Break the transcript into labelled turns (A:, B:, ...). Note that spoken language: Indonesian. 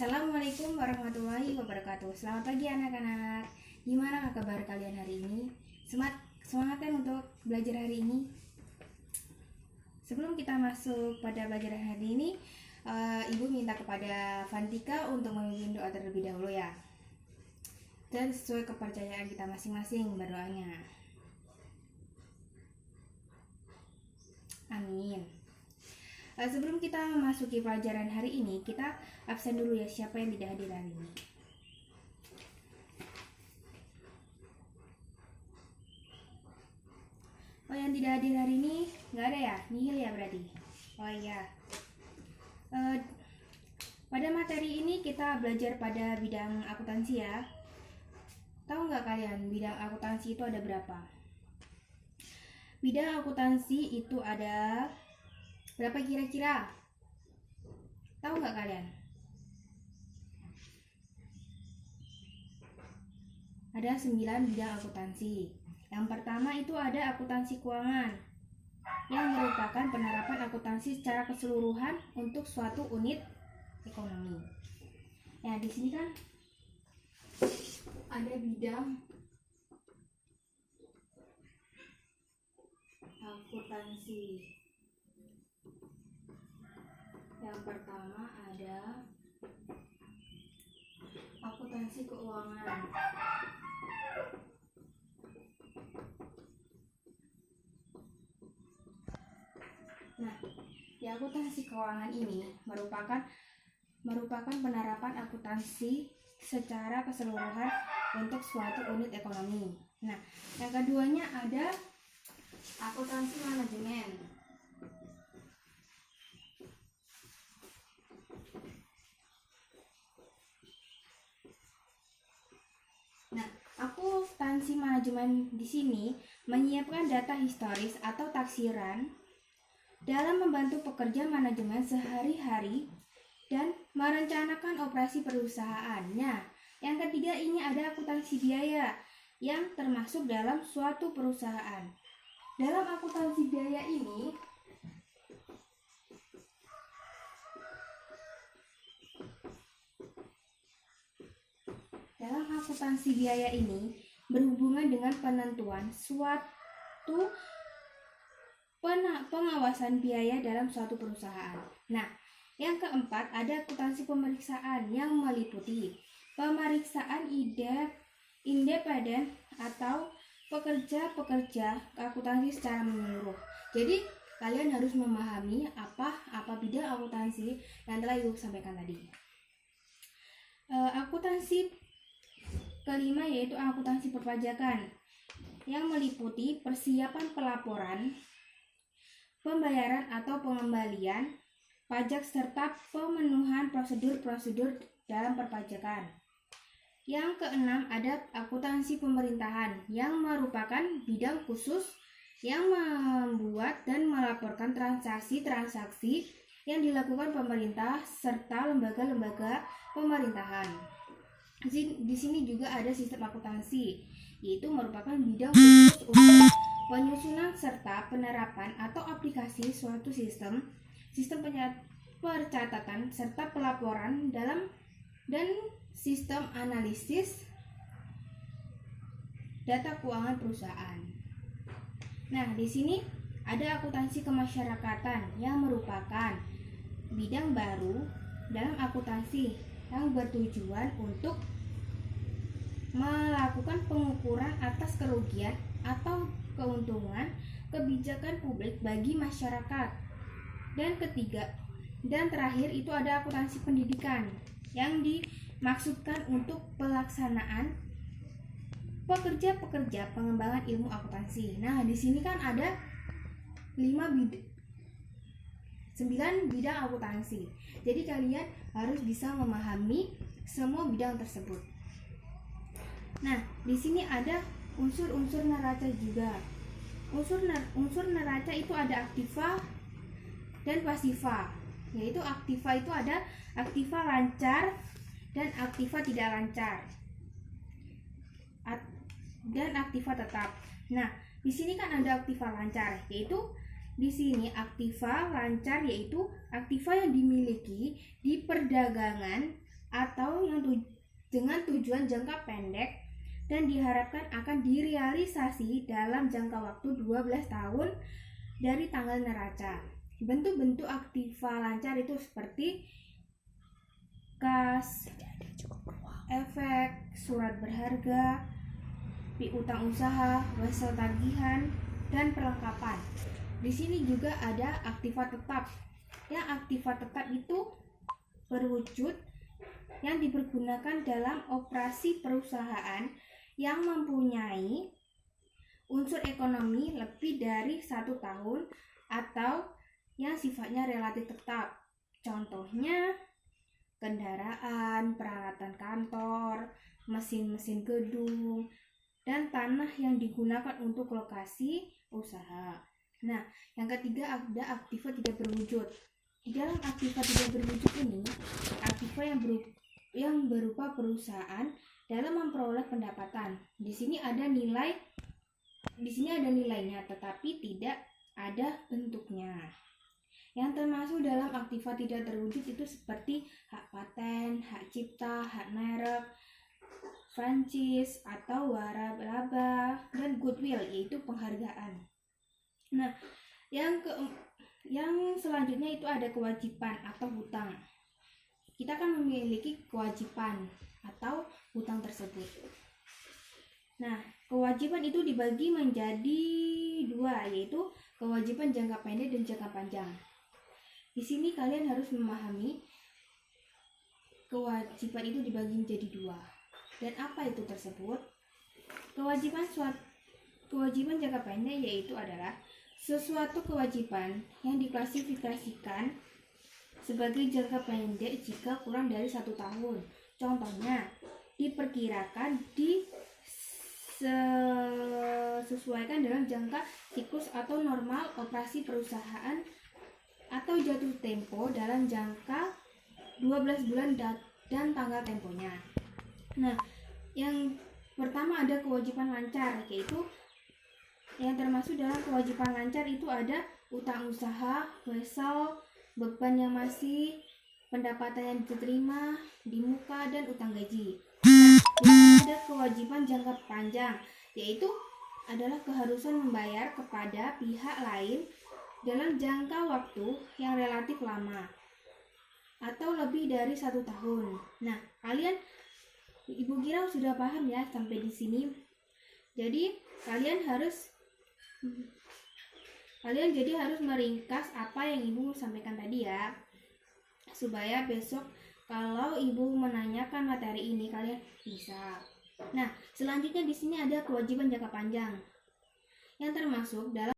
A: Assalamualaikum warahmatullahi wabarakatuh. Selamat pagi anak-anak. Gimana kabar kalian hari ini? Semangat kan untuk belajar hari ini? Sebelum kita masuk pada belajar hari ini, Ibu minta kepada Fantika untuk memimpin doa terlebih dahulu ya. Dan sesuai kepercayaan kita masing-masing berdoanya. Amin. Sebelum kita memasuki pelajaran hari ini, kita absen dulu ya, siapa yang tidak hadir hari ini. Oh, yang tidak hadir hari ini nggak ada ya? Nihil ya berarti. Oh iya. Pada materi ini kita belajar pada bidang akuntansi ya. Tahu nggak kalian bidang akuntansi itu ada berapa? Bidang akuntansi itu ada berapa kira-kira? Tahu nggak kalian? Ada 9 bidang akuntansi. Yang pertama itu ada akuntansi keuangan, yang merupakan penerapan akuntansi secara keseluruhan untuk suatu unit ekonomi. Nah, di sini kan ada bidang akuntansi. Yang pertama ada akuntansi keuangan. Nah, di akuntansi keuangan ini merupakan penerapan akuntansi secara keseluruhan untuk suatu unit ekonomi. Nah, yang keduanya ada akuntansi manajemen. Nah, akuntansi manajemen di sini menyiapkan data historis atau taksiran dalam membantu pekerja manajemen sehari-hari dan merencanakan operasi perusahaan. Nah, yang ketiga ini ada akuntansi biaya yang termasuk dalam suatu perusahaan. Dalam akuntansi biaya ini berhubungan dengan penentuan suatu pengawasan biaya dalam suatu perusahaan. Nah, yang keempat ada akuntansi pemeriksaan yang meliputi pemeriksaan independen atau pekerja akuntansi secara menyeluruh. Jadi kalian harus memahami apa bidang akuntansi yang telah Ibu sampaikan tadi. Akuntansi kelima yaitu akuntansi perpajakan yang meliputi persiapan pelaporan, pembayaran atau pengembalian pajak serta pemenuhan prosedur-prosedur dalam perpajakan. Yang keenam ada akuntansi pemerintahan yang merupakan bidang khusus yang membuat dan melaporkan transaksi-transaksi yang dilakukan pemerintah serta lembaga-lembaga pemerintahan. Di sini juga ada sistem akuntansi, yaitu merupakan bidang khusus untuk penyusunan serta penerapan atau aplikasi suatu sistem percatatan serta pelaporan dan sistem analisis data keuangan perusahaan. Nah, di sini ada akuntansi kemasyarakatan yang merupakan bidang baru dalam akuntansi yang bertujuan untuk melakukan pengukuran atas kerugian atau keuntungan kebijakan publik bagi masyarakat. Dan terakhir itu ada akuntansi pendidikan yang dimaksudkan untuk pelaksanaan pekerja pengembangan ilmu akuntansi. Nah, di sini kan ada 9 bidang akuntansi. Jadi kalian harus bisa memahami semua bidang tersebut. Nah, di sini ada unsur-unsur neraca juga. Unsur neraca itu ada aktiva dan pasiva. Yaitu aktiva itu ada aktiva lancar dan aktiva tidak lancar. Dan aktiva tetap. Nah, di sini kan ada aktiva lancar, yaitu di sini aktiva lancar yaitu aktiva yang dimiliki di perdagangan atau dengan tujuan jangka pendek dan diharapkan akan direalisasi dalam jangka waktu 12 tahun dari tanggal neraca. Bentuk-bentuk aktiva lancar itu seperti kas, efek, surat berharga, piutang usaha, wesel tagihan, dan perlengkapan. Di sini juga ada aktiva tetap. Yang aktiva tetap itu berwujud yang dipergunakan dalam operasi perusahaan yang mempunyai unsur ekonomi lebih dari 1 tahun atau yang sifatnya relatif tetap. Contohnya kendaraan, peralatan kantor, mesin-mesin gedung, dan tanah yang digunakan untuk lokasi usaha. Nah, yang ketiga ada aktiva tidak berwujud. Di dalam aktiva tidak berwujud ini, aktiva yang berupa perusahaan dalam memperoleh pendapatan. Di sini ada nilainya, tetapi tidak ada bentuknya. Yang termasuk dalam aktiva tidak terwujud itu seperti hak paten, hak cipta, hak merek, franchise atau waralaba, dan goodwill yaitu penghargaan. Nah, yang selanjutnya itu ada kewajiban atau hutang. Kita akan memiliki kewajiban atau hutang tersebut. Nah, kewajiban itu dibagi menjadi 2, yaitu kewajiban jangka pendek dan jangka panjang. Di sini kalian harus memahami kewajiban itu dibagi menjadi 2. Dan apa itu tersebut? Kewajiban jangka pendek yaitu adalah sesuatu kewajiban yang diklasifikasikan sebagai jangka pendek jika kurang dari 1 tahun. Contohnya, diperkirakan disesuaikan dalam jangka siklus atau normal operasi perusahaan atau jatuh tempo dalam jangka 12 bulan dan tanggal temponya. Nah, yang pertama ada kewajiban lancar, yaitu yang termasuk dalam kewajiban lancar itu ada utang usaha, wesel, beban yang masih, pendapatan yang diterima di muka, dan utang gaji. Yang ada kewajiban jangka panjang, yaitu adalah keharusan membayar kepada pihak lain dalam jangka waktu yang relatif lama atau lebih dari 1 tahun. Nah, Ibu kira sudah paham ya sampai di sini. Jadi kalian harus meringkas apa yang Ibu sampaikan tadi ya, supaya besok kalau Ibu menanyakan materi ini kalian bisa. Nah, selanjutnya di sini ada kewajiban jangka panjang yang termasuk dalam